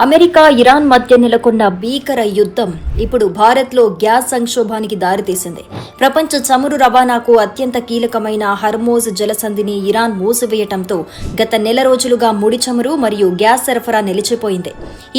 America Iran మధ్య నెలకొన్న భీకర యుద్ధం ఇప్పుడు భారత్లో గ్యాస్ సంక్షోభానికి దారితీసింది. ప్రపంచ చమురు రవాణాకు అత్యంత కీలకమైన హర్మోజ్ జలసంధిని ఇరాన్ మూసివేయటంతో గత నెల రోజులుగా ముడి చమురు మరియు గ్యాస్ సరఫరా నిలిచిపోయింది.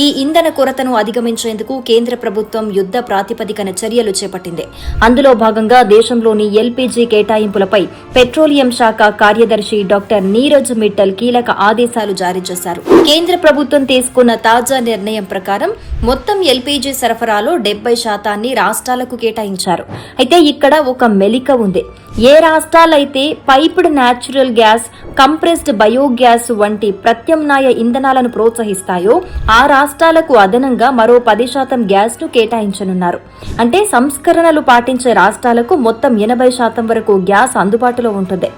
ఈ ఇంధన కొరతను అధిగమించేందుకు కేంద్ర ప్రభుత్వం యుద్ధ ప్రాతిపదికన చర్యలు చేపట్టింది. అందులో భాగంగా దేశంలోని ఎల్పీజీ కేటాయింపులపై పెట్రోలియం శాఖ కార్యదర్శి డాక్టర్ నీరజ్ మిట్టల్ కీలక ఆదేశాలు జారీ చేశారు. కేంద్ర ప్రభుత్వం తీసుకున్న తాజా నిర్ణయం ప్రకారం మొత్తం ఎల్పీజీ సరఫరాలో 70% రాష్ట్రాలకు కేటాయించారు. అయితే ఇక్కడ ఒక మెలిక ఉంది. ఏ రాష్ట్రాలైతే piped natural gas, compressed biogas వంటి ప్రత్యామ్నాయ ఇంధనాలను ప్రోత్సహిస్తాయో ఆ రాష్ట్రాలకు అదనంగా మరో 10% గ్యాస్ ను కేటాయించనున్నారు. అంటే సంస్కరణలు పాటించే రాష్ట్రాలకు మొత్తం 80% వరకు గ్యాస్ అందుబాటులో ఉంటుంది.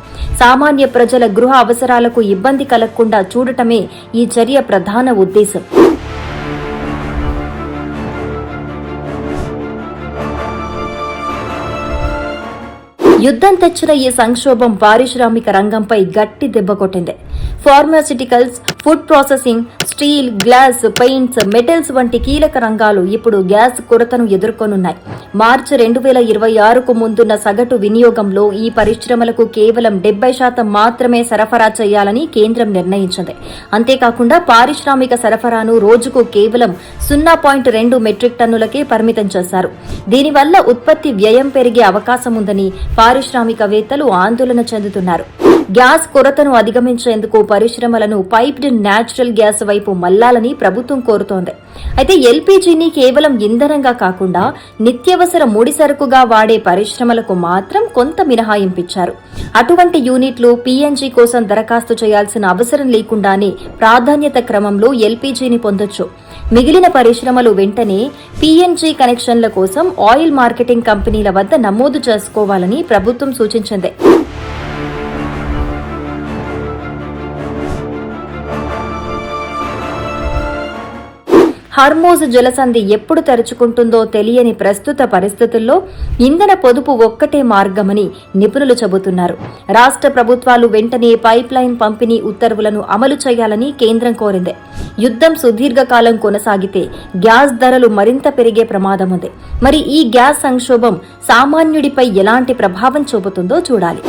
సామాన్య ప్రజల గృహ అవసరాలకు ఇబ్బంది కలగకుండా చూడటమే ఈ చర్య ప్రధాన ఉద్దేశం. యుద్ధం తెచ్చిన ఈ సంక్షోభం పారిశ్రామిక రంగంపై గట్టి దెబ్బ కొట్టింది. Pharmaceuticals, food processing, steel, glass, paints, metals వంటి కీలక రంగాలు ఇప్పుడు గ్యాస్ కొరతను ఎదుర్కొనున్నాయి. మార్చి 2026కు ముందున్న సగటు వినియోగంలో ఈ పరిశ్రమలకు కేవలం 70% మాత్రమే సరఫరా చేయాలని కేంద్రం నిర్ణయించింది. అంతేకాకుండా పారిశ్రామిక సరఫరాను రోజుకు కేవలం 0.2 మెట్రిక్ టన్నులకే పరిమితం చేశారు. దీనివల్ల ఉత్పత్తి వ్యయం పెరిగే అవకాశం ఉందని పారిశ్రామికవేత్తలు ఆందోళన చెందుతున్నారు. గ్యాస్ కొరతను అధిగమించేందుకు పరిశ్రమలను పైప్డ్ న్యాచురల్ గ్యాస్ వైపు మళ్లాలని ప్రభుత్వం కోరుతోంది. అయితే ఎల్పీజీని కేవలం ఇంధనంగా కాకుండా నిత్యావసర ముడిసరుకుగా వాడే పరిశ్రమలకు మాత్రం కొంత మినహాయింపిచ్చారు. అటువంటి యూనిట్లు పీఎన్జీ కోసం దరఖాస్తు చేయాల్సిన అవసరం లేకుండానే ప్రాధాన్యత క్రమంలో ఎల్పీజీని పొందొచ్చు. మిగిలిన పరిశ్రమలు వెంటనే పీఎన్జీ కనెక్షన్ల కోసం ఆయిల్ మార్కెటింగ్ కంపెనీల వద్ద నమోదు చేసుకోవాలని ప్రభుత్వం సూచించింది. హర్మోజ్ జలసంధి ఎప్పుడు తెరుచుకుంటుందో తెలియని ప్రస్తుత పరిస్థితుల్లో ఇంధన పొదుపు ఒక్కటే మార్గమని నిపుణులు చెబుతున్నారు. రాష్ట్ర ప్రభుత్వాలు వెంటనే పైప్ లైన్ పంపిణీ ఉత్తర్వులను అమలు చేయాలని కేంద్రం కోరింది. యుద్ధం సుదీర్ఘకాలం కొనసాగితే గ్యాస్ ధరలు మరింత పెరిగే ప్రమాదం ఉంది. మరి ఈ గ్యాస్ సంక్షోభం సామాన్యుడిపై ఎలాంటి ప్రభావం చూపుతుందో చూడాలి.